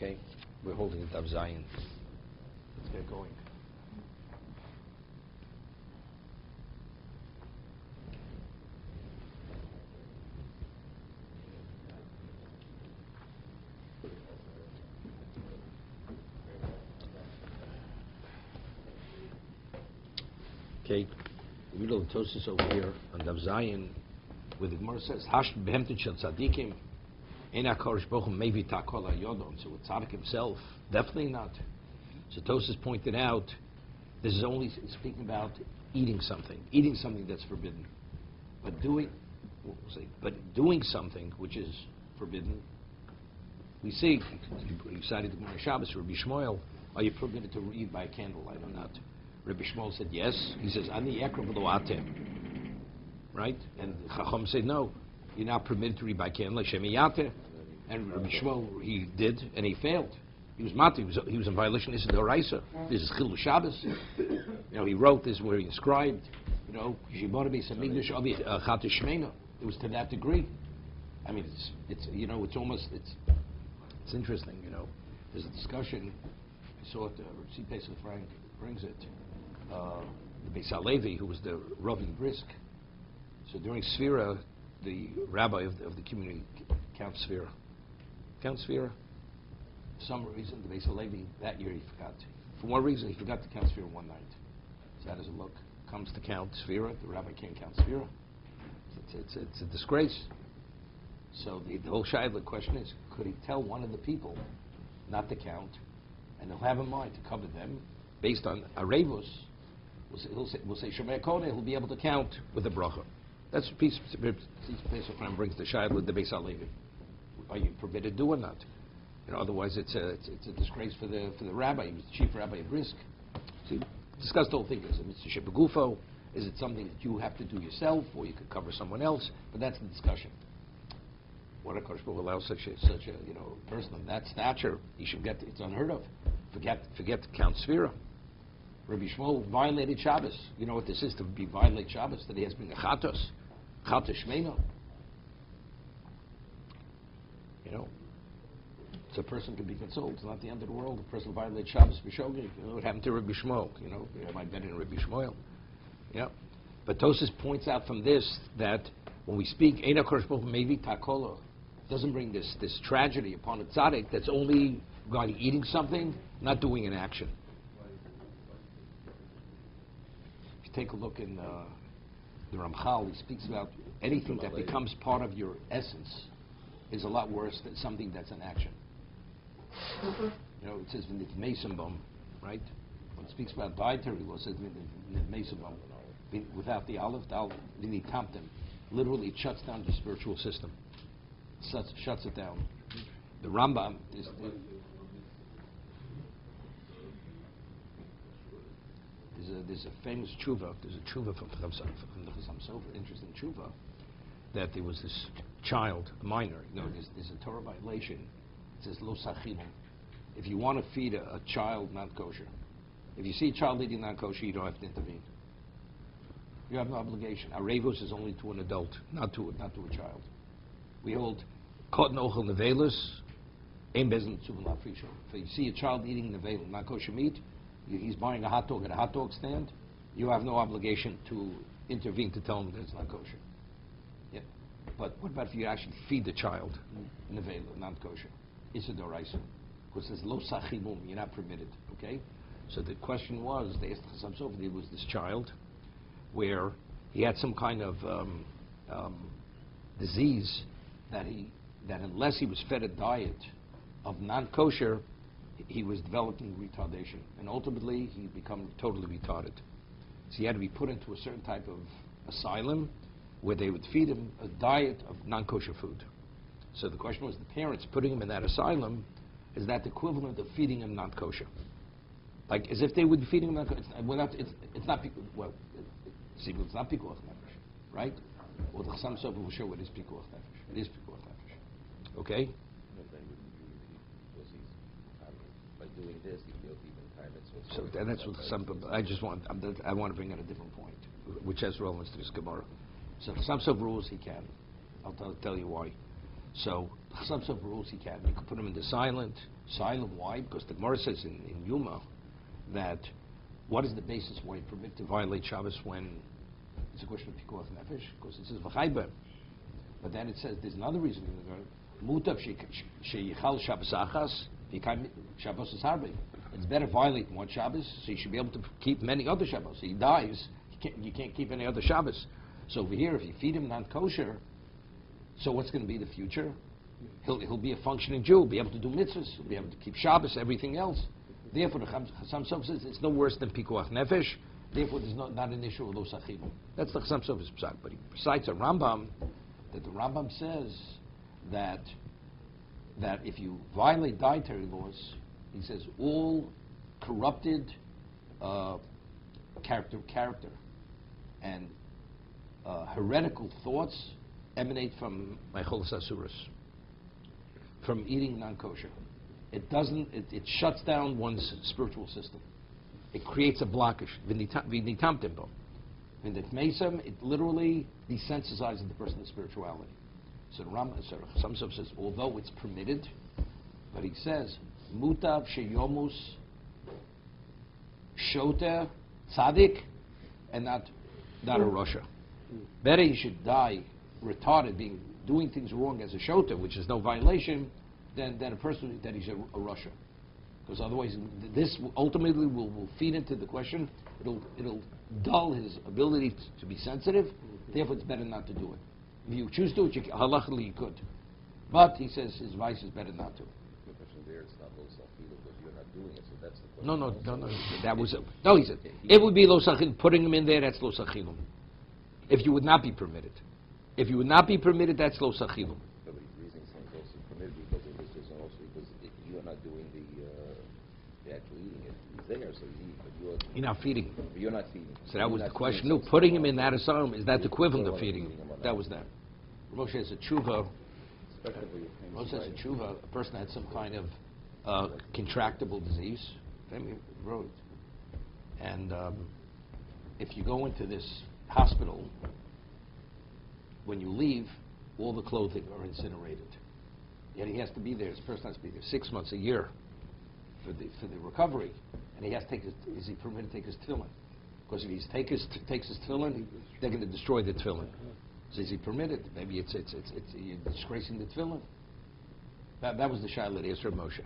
Okay, we're holding it up Zion. Let's get going. Okay, we know the Tosas over here on Dav Zion, where the Gemara says, "Hash behemtin shel tzadikim, ein HaKadosh Baruch Hu mevi takol hayodon." So with tzaddik himself, definitely not. So Tosas pointed out, this is only speaking about eating something that's forbidden, but doing something which is forbidden. We see, you cited the Gemara Shabbos, Rabbi Shmuel, are you permitted to read by candlelight or not? Rabbi Shmuel said yes. He says, "Ani ekra v'lo atem." Right? And Chacham said, no, you're not permitted to read by candlelight. Shemi yateh. And Rabbi Shmuel, he did, and he failed. He was mati. He was in violation. This is the Oraisa. This is Chilul Shabbos. He wrote this where he inscribed. It was to that degree. I mean, it's interesting. There's a discussion. I saw it. C. Pesach Frank brings it. The Beis HaLevi, who was the Rav in Brisk. So during Sfira, the rabbi of the community counts Sfira. For some reason, the Beis HaLevi, that year he forgot. For one reason, he forgot to count Sfira one night. So how does it look? Comes to count Sfira, the rabbi can't count Sfira. It's a disgrace. So the whole Shaila question is, could he tell one of the people not to count, and he'll have in mind to cover them based on Arevus? We'll say Shemay Kone, he'll be able to count with a bracha. That's what Pesach brings the Shaila with the Beis HaLevi. Are you permitted to do or not? Otherwise it's a disgrace for the rabbi. He was the chief rabbi of Brisk. So discussed the whole thing. Is it mitzvah shebegufo? Is it something that you have to do yourself, or you could cover someone else? But that's the discussion. What a Kodesh Baruch Hu allows such a person of that stature, he should get. It's unheard of. Forget to count Sfira. Rabbi Shmuel violated Shabbos. You know what this is, to be violate Shabbos? That he has been a chatos shmeino. So a person can be consoled. It's not the end of the world. A person violates Shabbos b'shogeg. What happened to Rabbi Shmuel? Am I better than Rabbi Shmuel? Yeah. But Tosas points out from this that when we speak, Ein HaKadosh Baruch Hu mevi takolo, doesn't bring this tragedy upon a tzaddik that's only regarding eating something, not doing an action. If you take a look in the Ramchal, he speaks about anything that becomes part of your essence is a lot worse than something that's an action. It says v'nitmeisambam, right? When it speaks about dietary law, it says v'nitmeisambam. Without the aleph, v'nitamtem. Literally, it shuts down the spiritual system. Shuts it down. The Rambam is... There's a famous tshuva. There's a tshuva from the Chasam Sofer, interesting tshuva, that there was this child, a minor. There's a Torah violation. It says lo sachinu. If you want to feed a child not kosher, if you see a child eating not kosher, you don't have to intervene. You have no obligation. Arevus is only to an adult, not to a child. We hold cotton ochel nevelis, ein bezin tzuvin lafrisho. If you see a child eating nevel, not kosher meat, he's buying a hot dog at a hot dog stand, you have no obligation to intervene to tell him that it's not kosher. Yeah. But what about if you actually feed the child nevel, not kosher? It's a doraisa. Because there's lo sachimum, you're not permitted. Okay? So the question was, they asked Chasam Sofer, there was this child where he had some kind of disease that unless he was fed a diet of non-kosher, he was developing retardation, and ultimately he became totally retarded. So he had to be put into a certain type of asylum where they would feed him a diet of non-kosher food. So the question was, the parents putting him in that asylum, is that the equivalent of feeding him non-kosher? Like as if they would be feeding him non-kosher. It's not pikuach nefesh, right? Well, the Chasam Sofer will show what is pikuach nefesh. It is pikuach nefesh. Okay? By doing this, he feels even time. So that's what I want to bring out a different point, which has relevance to this Gemara. So Chasam Sofer rules he can. I'll tell you why. So Some sort of rules he can. You can put him in the silent. Why? Because the Gemara says in Yuma that what is the basis why you permit to violate Shabbos when it's a question of pikuach nefesh? Because it says v'chaybe. But then it says there's another reason. Mutav sheyichal Shabbos achas v'kayim Shabbos harbe. It's better violate one Shabbos, so you should be able to keep many other Shabbos. So he dies, you can't keep any other Shabbos. So over here, if you feed him non-kosher, so what's going to be the future? He'll be a functioning Jew, be able to do mitzvahs, he'll be able to keep Shabbos, everything else. Therefore, the Chassam Sof says it's no worse than pikuach nefesh. Therefore, there's not an issue of lo sachim. That's the Chassam Sof's psak. But he cites a Rambam that the Rambam says that if you violate dietary laws, he says all corrupted character and heretical thoughts emanate from Meicholas Asuras, from eating non-kosher. It doesn't. It shuts down one's spiritual system. It creates a blockage. V'nitamtimbo. When it mesam, it literally desensitizes the person to spirituality. So Chassam Sof says, although it's permitted, but he says, mutav sheyomus shota tzaddik, and not a Russia. Better he should die retarded, doing things wrong as a shota, which is no violation, than a person that he's a Russia. Because otherwise, this ultimately will feed into the question. It'll dull his ability to be sensitive. Therefore, it's better not to do it. If you choose to, halachically you could. But he says his vice is better not to. The question there, it's not lo sachilo, but you're not doing it, so that's the question. No. That was no. He said it would be lo sachil. Putting him in there, that's lo sachilum. If you would not be permitted, that's lo sachilum. But his reasoning saying it's also permitted because of this reason also because you're not doing the actual eating it. He's there, so you eat, but you're not feeding. But you're not feeding. So that was the question. No, putting him in that asylum, is that the equivalent of feeding him? That was that. Moshe has a tshuva. Moshe has a tshuva. A person had some kind of contractable disease. Family wrote. And if you go into this hospital, when you leave, all the clothing are incinerated. Yet he has to be there. This person has to be there 6 months, a year for the recovery. And he has to take is he permitted to take his tefillin? Because if he takes his tefillin, they're going to destroy the tefillin. So is he permitted? Maybe it's you're disgracing the tefillin. That was the shaila that answered Moshe.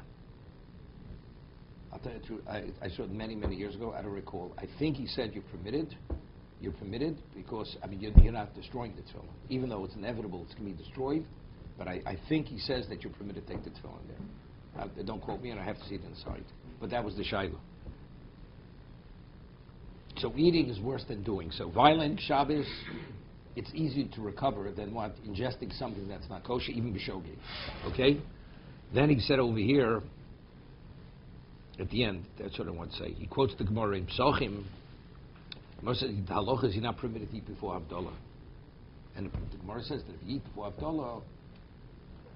I'll tell you the truth. I saw it many years ago. I don't recall. I think he said you're permitted. You're permitted because you're not destroying the tefillin, even though it's inevitable it's going to be destroyed. But I think he says that you're permitted to take the tefillin there. Don't quote me, and I have to see it inside. But that was the shaila. So eating is worse than doing. So violent Shabbos, it's easier to recover than ingesting something that's not kosher, even b'shogi. Okay? Then he said over here, at the end, that's what I want to say. He quotes the Gemara in Psochim. Gemara says, the halacha is you're not permitted to eat before Havdalah. And the Gemara says that if you eat before Havdalah,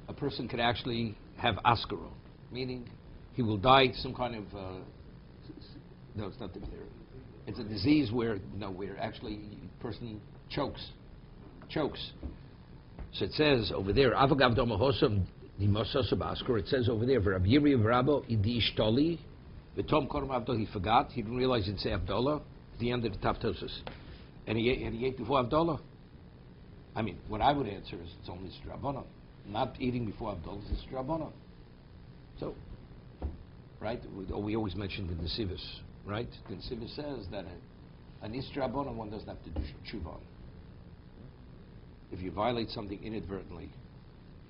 a person could actually have askaro, meaning he will die some kind of, no, it's not diphtheria. It's a disease where actually a person chokes. So it says over there, Avagav Domahosam Dimososab Askar, it says over there, V'Rabiri Vrabo Idi Ishtoli, V'Tom Koram Avdol, he forgot, he didn't realize he'd say Avdollah at the end of the Taptosis. And he ate before Avdollah. I mean, what I would answer is it's only Strabonah. Not eating before Avdollah is Strabonah. So, right, we always mention the Nesivis, right? The Nesivis says that an Istrabonah one doesn't have to do tshuva. If you violate something inadvertently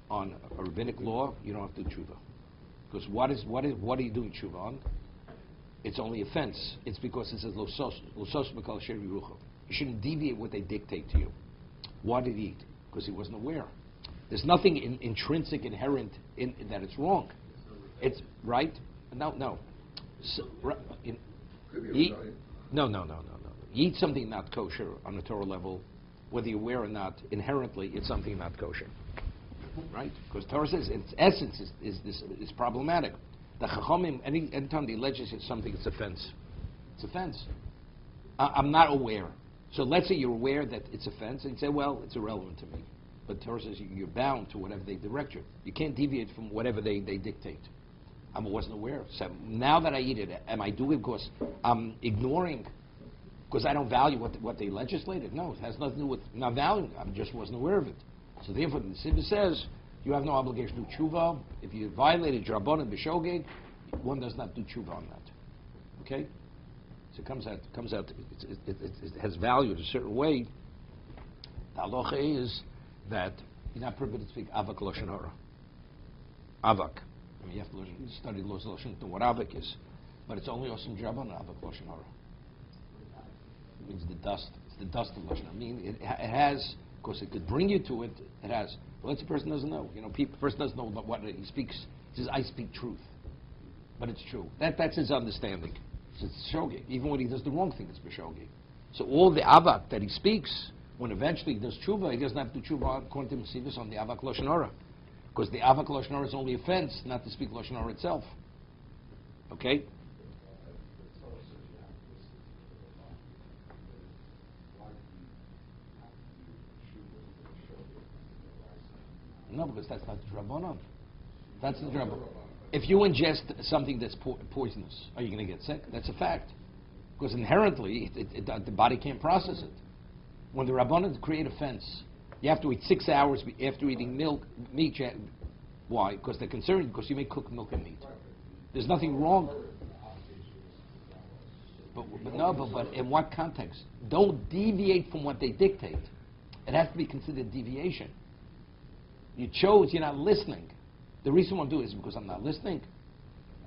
on a rabbinic law, you don't have to do tshuva. Because what are you doing tshuva on? It's only offense. It's because it says losos mekal sher yirucha. You shouldn't deviate what they dictate to you. Why did he eat? Because he wasn't aware. There's nothing intrinsic, inherent in that it's wrong. It's right. No. So, no. You eat something not kosher on a Torah level, whether you're aware or not. Inherently, it's something not kosher, right? Because Torah says its essence is problematic. The Chachamim, anytime they legislate something, it's offense. It's offense. I'm not aware. So let's say you're aware that it's offense, and you say, well, it's irrelevant to me. But Torah says you're bound to whatever they direct you. You can't deviate from whatever they dictate. I wasn't aware. So now that I eat it, am I doing it because I'm ignoring, because I don't value what they legislated? No, it has nothing to do with not valuing. I just wasn't aware of it. So therefore, the Sibba says you have no obligation to do tshuva. If you violated Rabbanan b'shogeg, one does not do tshuva on that. Okay? So it comes out. It has value in a certain way. The halacha is that you're not permitted to speak avak lashon hara. Avak. I mean, you have to study lashon to what avak is, but it's only osam drabanan avak lashon hara. It means the dust. It's the dust of lashon hara. I mean, it has. Of course, it could bring you to it. It has. But let's say a person doesn't know. You know, the person doesn't know what he speaks. He says, "I speak truth," but it's true. That's his understanding. It's shogeg. Even when he does the wrong thing, it's b'shogeg. So all the avak that he speaks, when eventually he does tshuva, he doesn't have to do tshuva according to Mesivis on the avak lashon hara, because the avak lashon hara is only offense, not to speak lashon hara itself. Okay. No, because that's not the Rabbanon. That's the Rabbanon. If you ingest something that's poisonous, are you going to get sick? That's a fact. Because inherently, the body can't process it. When the Rabbanon create a fence, you have to eat 6 hours after eating meat. Why? Because they're concerned, because you may cook milk and meat. There's nothing wrong. But in what context? Don't deviate from what they dictate. It has to be considered deviation. You chose, you're not listening. The reason why I'm doing it is because I'm not listening.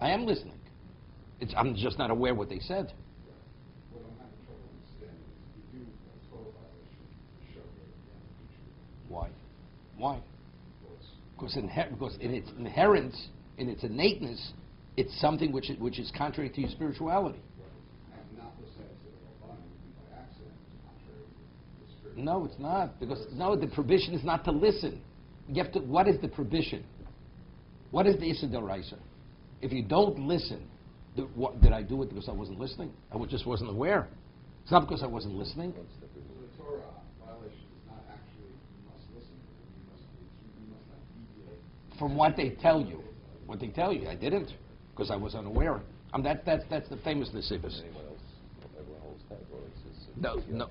I am listening. I'm just not aware what they said. What I'm having trouble understanding is you do a total violation. Why? Because in its inherent, in its innateness, it's something which is contrary to your spirituality. And not listening to the Rabbanan by accident is contrary to the spirituality. No, it's not. Because the prohibition is not to listen. You have to. What is the prohibition? What is the Issa D'Oraisa? If you don't listen, did I do it because I wasn't listening? I just wasn't aware. It's not because I wasn't listening. So the Torah violation is not actually you must listen, you must not deviate. From what they tell you. What they tell you. I didn't, because I was unaware. That's the famous Nesivis. Everyone holds categories. No,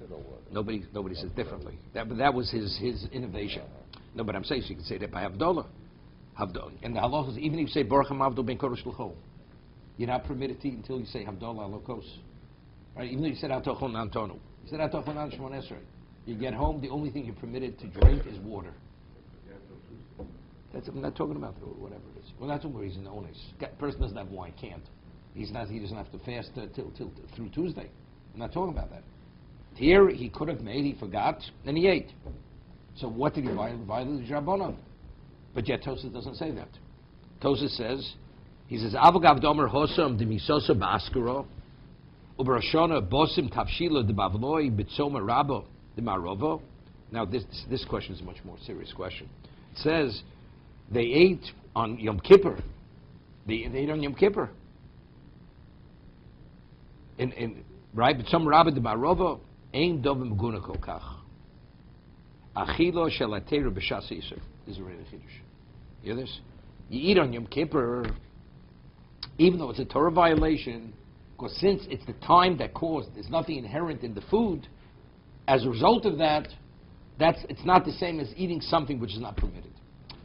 nobody says differently. That was his innovation. No, but I'm saying so you can say that by Havdalah. And the halachas is, even if you say Baruch Hamavdo Ben Kodesh L'Chol, you're not permitted to eat until you say Havdalah Alokos. Right? Even though you said Atochon Antonu. You said Atochon An Shmon Esrei. You get home, the only thing you're permitted to drink is water. I'm not talking about whatever it is. Well, that's where he's in the ones. Person doesn't have wine, can't. He doesn't have to fast through Tuesday. I'm not talking about that. Here, he could have made, he forgot, and he ate. So what did he violate the Rabbanon? But yet Tosas doesn't say that. Tosas says, he says, Avagav domer hosam de misosa ba'askaro, uberashona bosim tafshila de bavloi bitsoma rabo de marovo. Now this question is a much more serious question. It says, they ate on Yom Kippur. They ate on Yom Kippur. Right? Bitsoma rabo de marovo, ein dovim guna kolkach. Achilo shalatera b'shas yisur. This is a really chiddush. You hear this? You eat on Yom Kippur, even though it's a Torah violation, because since it's the time that caused, there's nothing inherent in the food. As a result of that, it's not the same as eating something which is not permitted.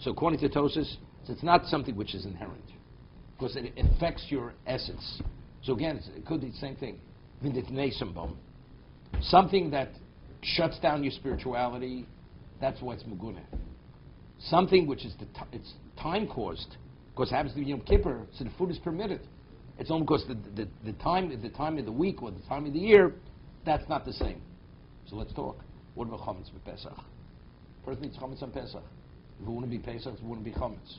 So according to Tosas, it's not something which is inherent, because it affects your essence. So again, it could be the same thing. Something that shuts down your spirituality, that's why it's Muguneh. Something which is it's time caused, because it happens to be Yom Kippur, so the food is permitted. It's only because the time of the week or the time of the year, that's not the same. So let's talk. What about chametz with Pesach? Person eats chametz on Pesach. If it wouldn't be Pesach, it wouldn't be chametz.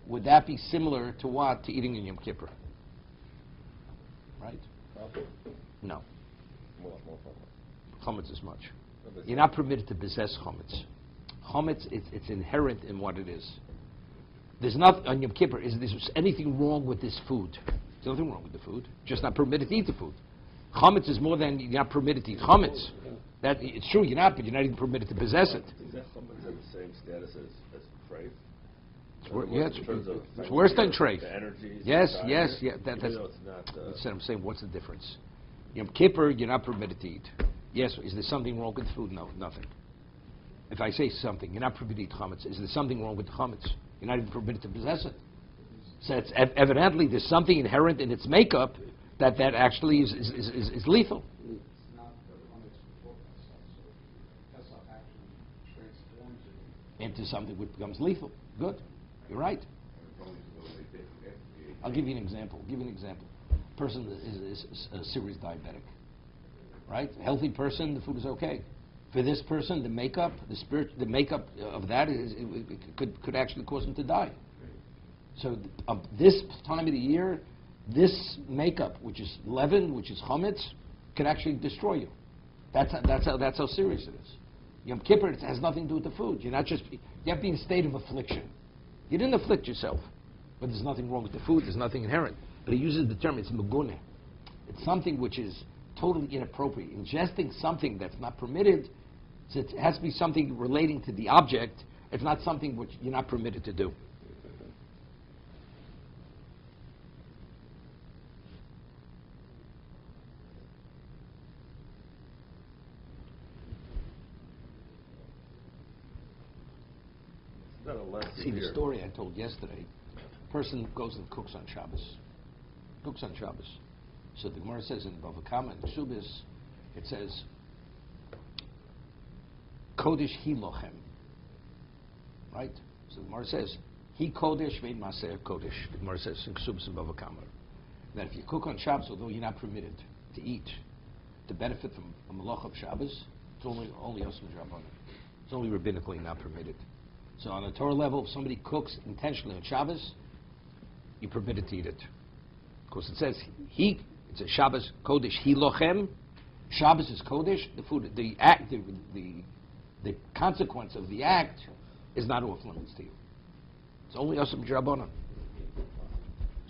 Would that be similar to what? To eating in Yom Kippur? Right? No. More Chametz is much. You're not permitted to possess chametz. Chametz, it's inherent in what it is. There's not on Yom Kippur. Is there anything wrong with this food? There's nothing wrong with the food. Just not permitted to eat the food. Chametz is more than you're not permitted to eat chametz. That it's true, you're not, but you're not even permitted to possess it. Is that chametz at the same status as treif? It's worse than treif. The energies. Yes, the yes, desires, yeah. even That's. though it's not. Instead, I'm saying, what's the difference? Yom Kippur, you're not permitted to eat. Yes, is there something wrong with food? No, nothing. If I say something, you're not permitted to eat chametz. Is there something wrong with chametz? You're not even permitted to possess it. So it's evidently there's something inherent in its makeup that actually is lethal. It's not the chametz before Pesach, so Pesach actually transforms it. Into something which becomes lethal. Good. You're right. I'll give you an example. Person is a serious diabetic. Right? A healthy person, the food is okay. For this person, the makeup of that could actually cause him to die. So this time of the year, this makeup, which is leaven, which is chametz, can actually destroy you. That's how serious it is. Yom Kippur, it has nothing to do with the food. You have to be in a state of affliction. You didn't afflict yourself, but there's nothing wrong with the food. There's nothing inherent. But he uses the term, it's meguneh. It's something which is totally inappropriate. Ingesting something that's not permitted, so it has to be something relating to the object. It's not something which you're not permitted to do. Not a lesson See, the here. story I told yesterday, a person goes and cooks on Shabbos. So the Gemara says in Bava Kama and Ksubis, it says, Kodesh hi lochem. Right? So the Gemara says, He Kodesh made Maser Kodesh. The Gemara says in Ksubis and Bava Kama. That if you cook on Shabbos, although you're not permitted to eat, to benefit from a malach of Shabbos, it's only Osman Rabbanan. It's only rabbinically not permitted. So on a Torah level, if somebody cooks intentionally on Shabbos, you're permitted to eat it. Of course, it says it's a Shabbos Kodesh hi lochem. Shabbos is Kodesh. The food, the act, the consequence of the act is not off limits to you. It's only Osam Rabbanan.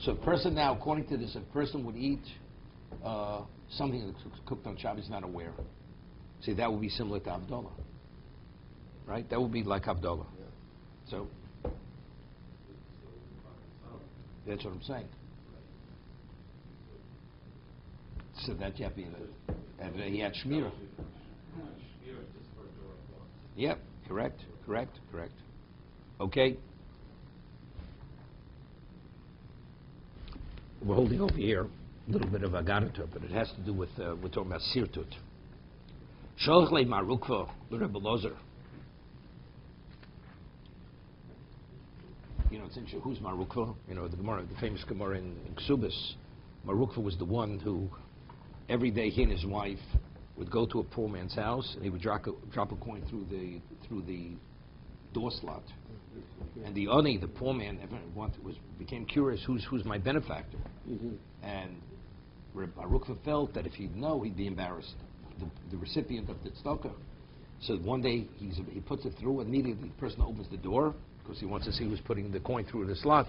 So a person now, according to this, a person would eat something that's cooked on Shabbos, not aware. See, that would be similar to Havdalah. Right? That would be like Havdalah. So, that's what I'm saying. So that you have to be he had Shmira. Yep, correct. Okay. We're holding over here a little bit of Aganata, but it has to do with, we're talking about Sirtut. Sholch le Marukva l'Rebbe Lozer. You know, it's interesting. Who's Marukva? You know, the famous Gemara in Ksubis. Marukva was the one who, every day he and his wife would go to a poor man's house, and he would drop a coin through the door slot. And the Ani, the poor man, became curious. Who's my benefactor? And Marukva felt that if he'd know, he'd be embarrassed. The recipient of the tzedakah. So one day he puts it through, and immediately the person opens the door, because he wants to see who's putting the coin through the slot.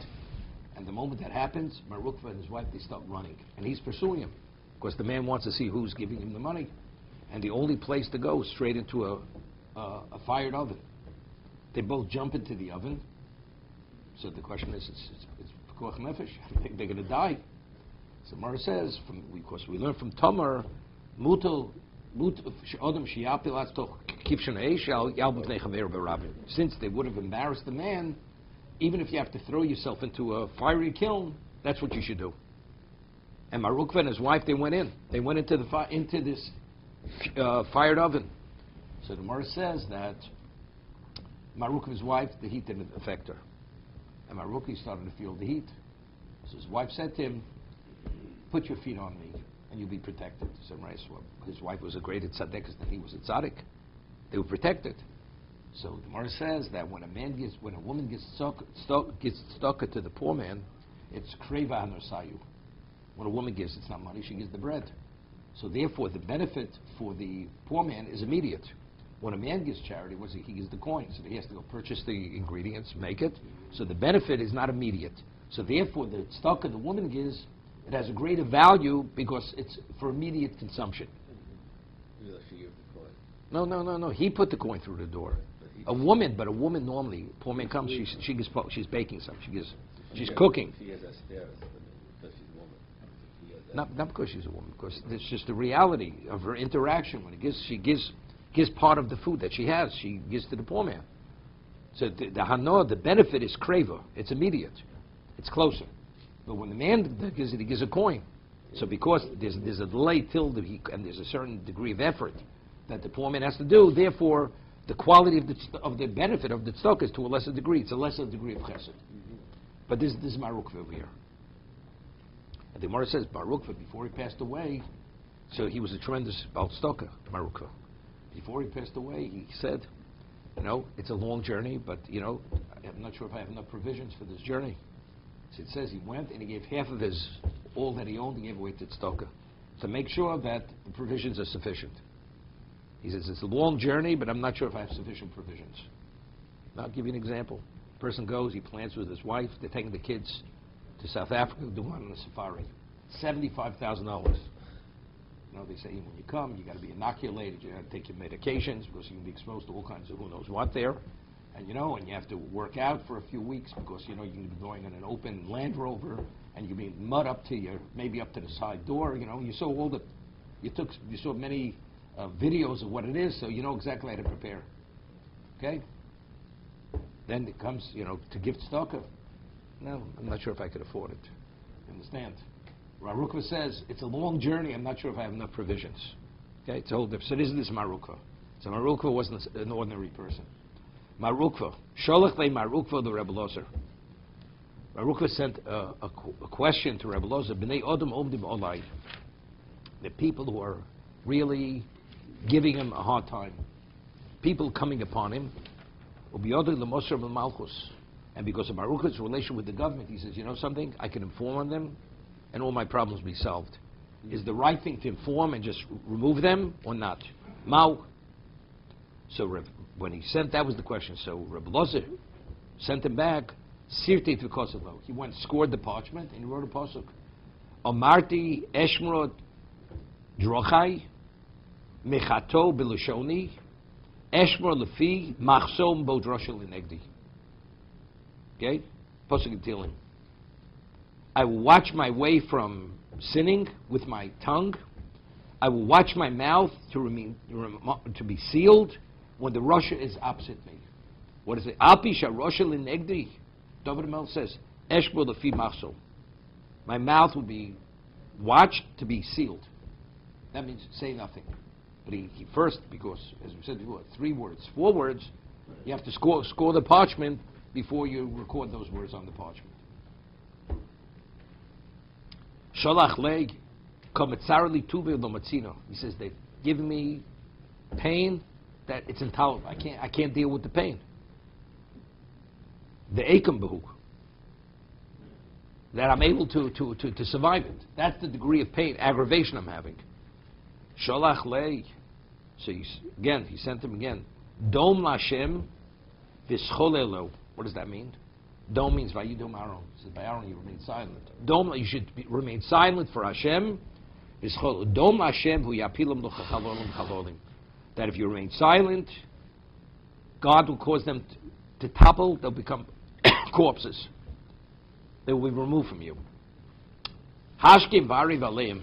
And the moment that happens, Marukva and his wife, they start running. And he's pursuing him, because the man wants to see who's giving him the money. And the only place to go is straight into a fired oven. They both jump into the oven. So the question is, it's pikuach nefesh. They're going to die. So Mara says, because we learn from Tamar, since they would have embarrassed the man, even if you have to throw yourself into a fiery kiln, that's what you should do. And Marukva and his wife, they went in. They went into this fired oven. So the Gemara says that Marukva's wife, the heat didn't affect her. And Marukva started to feel the heat. So his wife said to him, put your feet on me, and you'll be protected. So his wife was a great tzaddik, and he was a tzaddik. They were protected. So the Gemara says that when a woman gets stuck to the poor man, it's kreva hanersayu. When a woman gives, it's not money, she gives the bread. So therefore, the benefit for the poor man is immediate. When a man gives charity, he gives the coin, so he has to go purchase the ingredients, make it. So the benefit is not immediate. So therefore, the tzedakah the woman gives, it has a greater value because it's for immediate consumption. No. He put the coin through the door. A woman normally, poor man comes, she's baking something. She's cooking. She has that status because she's a woman. She has that. Not because she's a woman, because it's just the reality of her interaction. When she gives part of the food that she has, she gives to the poor man. So the hanoah, the benefit is kreva. It's immediate. It's closer. But when the man gives it, he gives a coin. So because there's a delay till and there's a certain degree of effort that the poor man has to do, therefore the quality of the benefit of the tzedakah is to a lesser degree. It's a lesser degree of chesed. But this is Marukva over here. And the Gemara says Marukva, before he passed away, so he was a tremendous Baal tzedakah, Marukva. Before he passed away, he said, it's a long journey, but I'm not sure if I have enough provisions for this journey. So it says he went and he gave half of all that he owned, he gave away to tzedakah. So make sure that the provisions are sufficient. He says it's a long journey, but I'm not sure if I have sufficient provisions. Now, I'll give you an example. A person goes, he plans with his wife, they're taking the kids to South Africa to do one on a safari. $75,000. They say when you come, you got to be inoculated, you got to take your medications because you can be exposed to all kinds of who knows what there. And and you have to work out for a few weeks because you can be going in an open Land Rover and you can be in mud maybe up to the side door. You saw you saw many videos of what it is, so you know exactly how to prepare. Okay. Then it comes to give tzedakah. No, I'm not sure if I could afford it. You understand? Marukva says it's a long journey. I'm not sure if I have enough provisions. Okay, it's a whole different. So this is Marukva. So Marukva wasn't an ordinary person. Marukva, Sholach le Marukva the Rebbe Lozer. Marukva sent a question to Rebbe Lozer. Bnei Odom Omdim Olai. The people who are really giving him a hard time. People coming upon him. Ubiyodri leMosher Malchus. And because of Marukva's relation with the government, he says, something, I can inform on them, and all my problems be solved. Is the right thing to inform and just remove them, or not? Mau. So when he sent, that was the question. So Rebbe Lozer sent him back, Sirte to Kosovo. He went, scored the parchment, and he wrote a pasuk. Amarti Eshmrod Drochai Mechato Bilushoni Eshmor Lefi Machsom Bodroshel Inegdi. Okay? Pasuk in Tehillim. I will watch my way from sinning with my tongue. I will watch my mouth to be sealed when the Russia is opposite me. What is it? Alpi Sharosha Linegdi. David Melch says, Eshbo Lefi Machso. My mouth will be watched to be sealed. That means say nothing. But he first, because, as we said before, 3 words, 4 words, you have to score the parchment before you record those words on the parchment. Sholach leg, kometsarli tuve lomatzino. He says they've given me pain that it's intolerable. I can't deal with the pain. The ekem behuk, that I'm able to survive it. That's the degree of pain, aggravation I'm having. Sholach leg. So he sent him again. Dom Lashem v'scholelo. What does that mean? Dom means vayidom Aaron. It says by Aaron you remain silent. Dom, you should remain silent for Hashem. V'scholelo. Dom Hashem hu yapilam lo chalolim chalolim. That if you remain silent, God will cause them to topple. They'll become corpses. They will be removed from you. Hashkim vari valeim.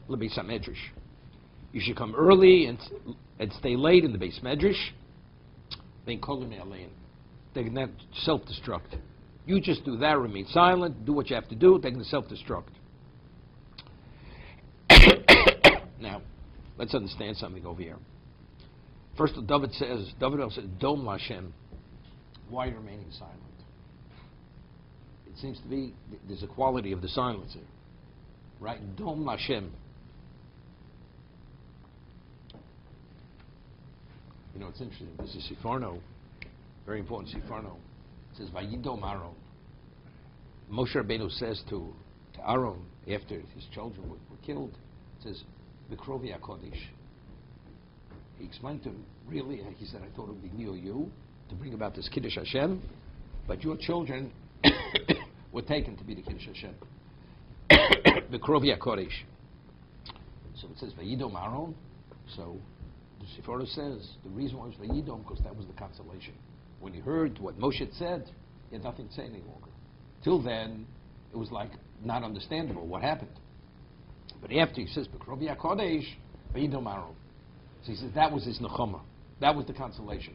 L'beis hamedrash. You should come early and stay late in the Beis Medrash. They call them alein. They can then self-destruct. You just do that, remain silent, do what you have to do, they can self-destruct. Now, let's understand something over here. First, David says, Dom Lashem. Why are you remaining silent? It seems to be, there's a quality of the silence here. Right? Dom Lashem. It's interesting. This is Sifarno, very important Sifarno. It says, Vayidom Aaron. Moshe Rabbeinu says to Aaron, after his children were killed, it says, B'krovi HaKodesh. He explained to him, really, he said, I thought it would be me or you to bring about this Kiddush Hashem, but your children were taken to be the Kiddush Hashem. B'krovi HaKodesh. So it says, Vayidom Aaron. So The Sephora says the reason why it was Vayidom because that was the consolation. When he heard what Moshe had said, he had nothing to say any longer. Till then, it was like not understandable what happened. But after he says, B'krovi HaKodesh, Vayidom Aaron. So he says that was his nechama. That was the consolation.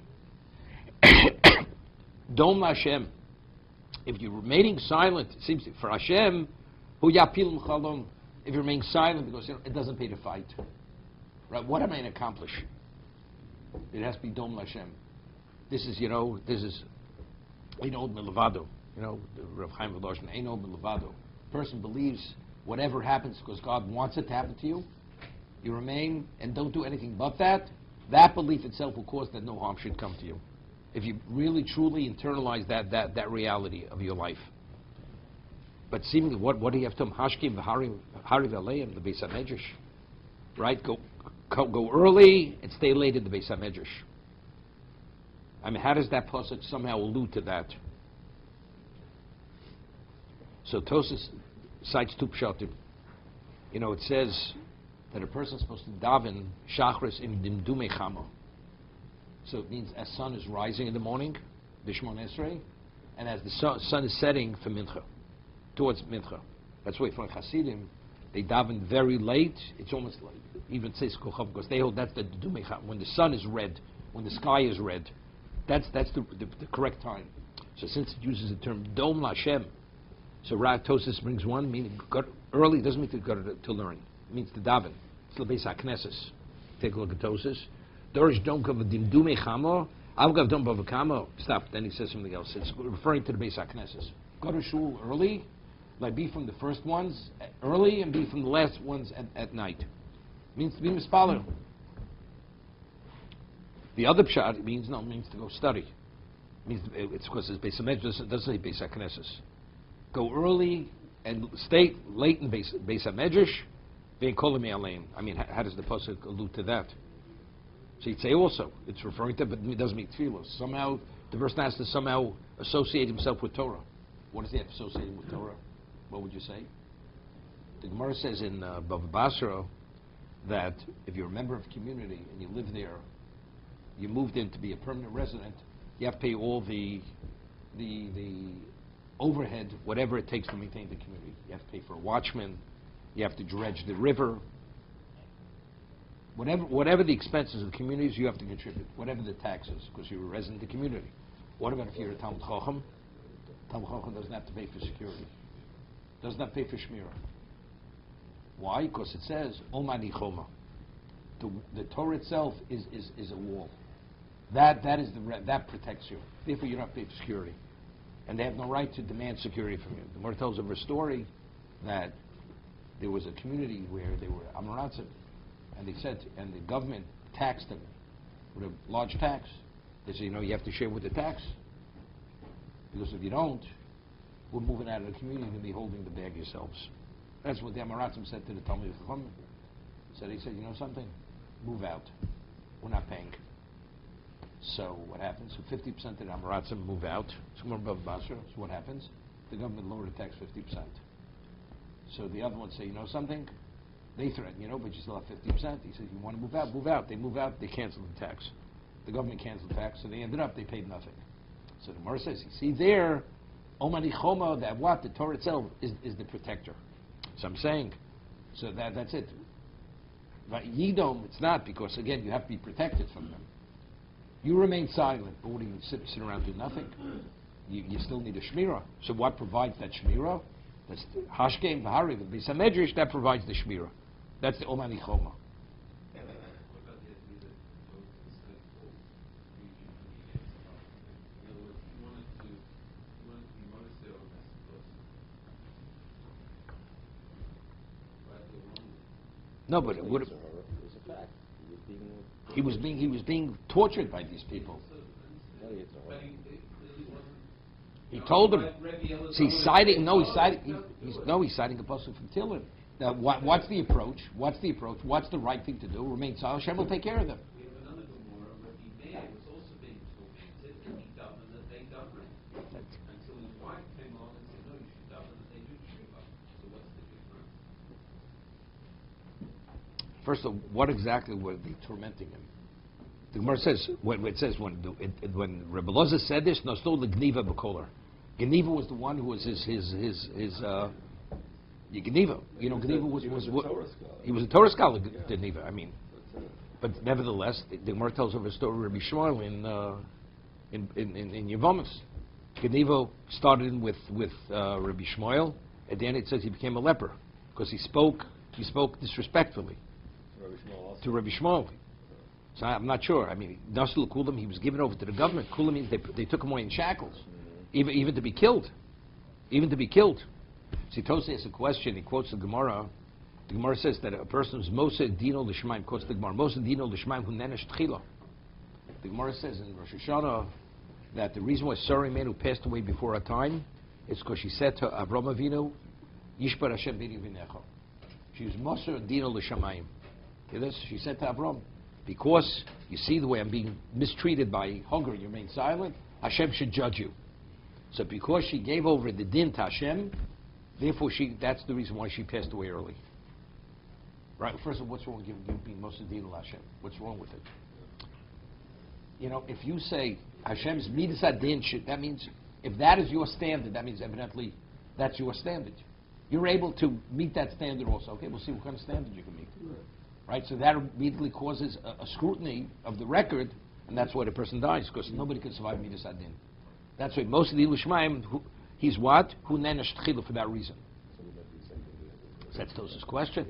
Dom Hashem. If you're remaining silent, it seems for Hashem, Hu Yapil M'chalom. If you remain silent, because it doesn't pay to fight. Right? What am I going to accomplish? It has to be Dom Hashem. This is Eino Milevado. The Rav Chaim V'Loshen, Eino Milevado. Person believes whatever happens because God wants it to happen to you. You remain and don't do anything but that. That belief itself will cause that no harm should come to you. If you really truly internalize that reality of your life. But seemingly, what do you have to Hashkim v'Hariv Aleim, the Beis HaMedrash, right? Go early and stay late in the Beis HaMedrash. I mean, how does that pasuk somehow allude to that? So Tosas cites two pshatim. It says that a person is supposed to daven shachris in dimdume chama. So it means as sun is rising in the morning, bishmon esrei, and as the sun is setting for mincha, towards mincha. That's why for Hasidim, they daven very late. It's almost like, even says kochav, because they hold that's the dume chama, when the sun is red, when the sky is red. That's the correct time. So since it uses the term dom Lashem, so Tosis brings one, meaning early doesn't mean to go to learn. It means to daven. It's the Beis HaKnesses. Take a look at Tosis. Dorish don't go dimdume chamo. I'll go dom bavakamo. Stop. Then he says something else. It's referring to the Beis HaKnesses. Go to shul early, like be from the first ones early and be from the last ones at night. It means to be mispaler. The other pshat means to go study. It means it's because it's Beis HaMedrash. Doesn't say Beis HaKnesses. Go early and stay late in Beis HaMedrash. Vein kolemi aleim. I mean, how does the pasuk allude to that? So you'd say also it's referring to, but it doesn't mean tefillos. Somehow the person has to somehow associate himself with Torah. What does he have to associate him with Torah? What would you say? The Gemara says in Bava Basra that if you're a member of a community and you live there, you moved in to be a permanent resident, you have to pay all the overhead, whatever it takes to maintain the community. You have to pay for a watchman, you have to dredge the river. Whatever the expenses of the communities, you have to contribute. Whatever the taxes, because you're a resident of the community. What about if you're a Talmud Chacham? Talmud Chacham doesn't have to pay for security. Does not pay for shmirah. Why? Because it says Omani Choma. The Torah itself is a wall. That protects you. Therefore, you don't have to pay for security, and they have no right to demand security from you. The Gemara tells of a story that there was a community where they were Amoratzim, and they said, and the government taxed them with a large tax. They said, you have to share with the tax, because if you don't, we're moving out of the community and be holding the bag yourselves. That's what the Amoratzim said to the Talmud Chacham. So they said, something, move out. We're not paying. So what happens? So 50% of the Amoratzim move out. Somewhere above Basra. So what happens? The government lowered the tax 50%. So the other ones say, something? They threaten, but you still have 50%. He says, you want to move out? Move out. They move out, they cancel the tax. The government canceled the tax, so they ended up, they paid nothing. So the Gemara says, you see there, Omani Choma, that what? The Torah itself is the protector. So I'm saying, so that's it. But Yidom, it's not, because again, you have to be protected from them. You remain silent, but what do you sit around do nothing? You still need a shmirah. So what provides that shmirah? That's Hashkem V'Hariv, the Beis HaMedrash, that provides the shmirah. That's the Omani Choma. No, but it would have. He was being tortured by these people. He told them. See, he's citing a pasuk from Tehillim. Now, what's the approach? What's the right thing to do? Remain silent. Hashem will take care of them. We have another Gemara. Rabbi Meir was also being tormented, and he davened that they daven until his wife came along and said, "No, you should daven that they do tshuva." So what's the difference? First of all, what exactly were they tormenting him? The Gemara says when Rebbe Loza said this, no stole the Gniva b'kolar. Gniva was the one who was his Gniva. You know, Gniva was what? He was a Torah scholar, Gniva. I mean, but nevertheless, the Gemara tells of a story of Rabbi Shmuel in Yevomis. Gniva started with Rabbi Shmuel, and then it says he became a leper because he spoke disrespectfully to Rabbi Shmuel. So I'm not sure. I mean, Nasul Kulam, he was given over to the government. Kulam means they took him away in shackles, even to be killed. Even to be killed. See, Tosei asks a question. He quotes the Gemara. The Gemara says that a person who's Moshe Dino Lishmaim, quotes the Gemara, Moshe Dino Lishmaim hu nenesh tchila. The Gemara says in Rosh Hashanah that the reason why Sarah man who passed away before her time is because she said to Avram Avinu, Yishbar Hashem b'ni v'necha. She was Moshe Dino Lishamayim. Hear this? She said to Avram, because you see the way I'm being mistreated by Hagar, you remain silent, Hashem should judge you. So because she gave over the din to Hashem, therefore that's the reason why she passed away early. Right? First of all, what's wrong with you being Moshe Dino Hashem? What's wrong with it? You know, if you say Hashem's midas adin, that means if that is your standard, that means evidently that's your standard. You're able to meet that standard also. Okay, we'll see what kind of standard you can meet. Right? So that immediately causes a scrutiny of the record, and that's why the person dies, because nobody can survive midas adin. That's why most of the Ilushmaim, he's what? Who nenesh tchilu for that reason. So that's Tos's question.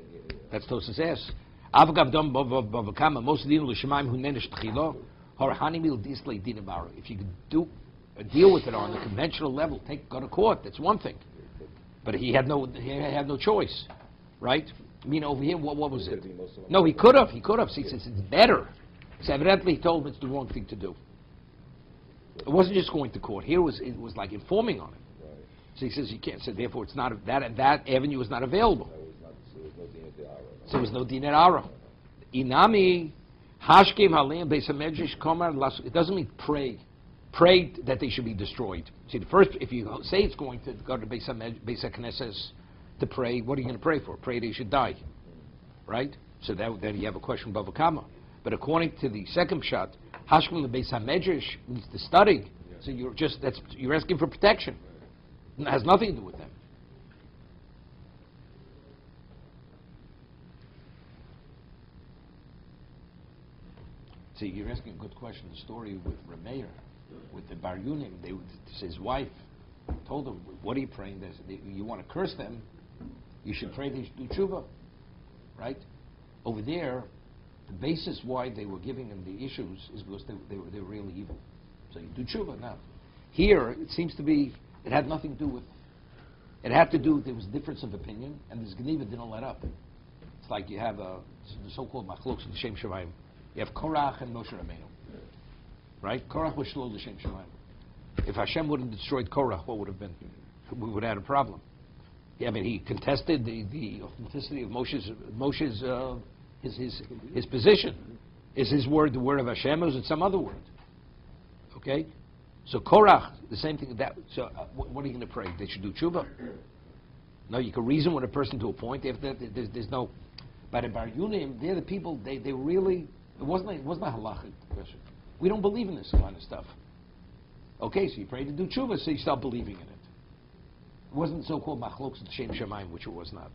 That's Tos's ask. Avgavdom bavakama most of the Ilushmaim who nenesh tchilu. If you could deal with it on the conventional level, go to court. That's one thing. But he had no choice, right? I mean, over here, what was it? No, he could have. See, he says it's better. So evidently, he told him it's the wrong thing to do. It wasn't just going to court. Here it was like informing on it. So he says you can't. So therefore, it's not that avenue is not available. So there was no din et ara. Inami. Hashkim Halim Beis HaMedrash Komar. It doesn't mean pray that they should be destroyed. See, the first, if you say it's going to go to Beis HaKnesses to pray, what are you going to pray for? Pray they should die, right? So then you have a question of Bava. But according to the second shot, Hashkim Beis HaMedrash means the study. So you're asking for protection. It has nothing to do with them. See, you're asking a good question. The story with Vaeira, with the Bar Yunim, his wife told him, "What are you praying? You want to curse them? You should pray they should do tshuva, right?" Over there, the basis why they were giving him the issues is because they were really evil. So you do tshuva now. Here, it seems to be it had nothing to do with. It had to do with there was a difference of opinion, and this Geniva didn't let up. It's like you have the so-called machlokes of the Shem Shemayim. You have Korach and Moshe Rabbeinu, right? Korach was shlo l'shem Shemayim. If Hashem wouldn't have destroyed Korach, what would have been? We would have had a problem. Yeah, I mean, he contested the authenticity of Moshe's his position. Is his word the word of Hashem, or is it some other word? Okay, so Korach, the same thing. So what are you going to pray? They should do tshuva. No, you can reason with a person to a point. There's no. By the Bar Yunim, they're the people. They really. It wasn't a halachic question. We don't believe in this kind of stuff. Okay, so you pray to do tshuva, so you start believing in it. It wasn't so-called machlokes at Shem Shemayim, which it was not.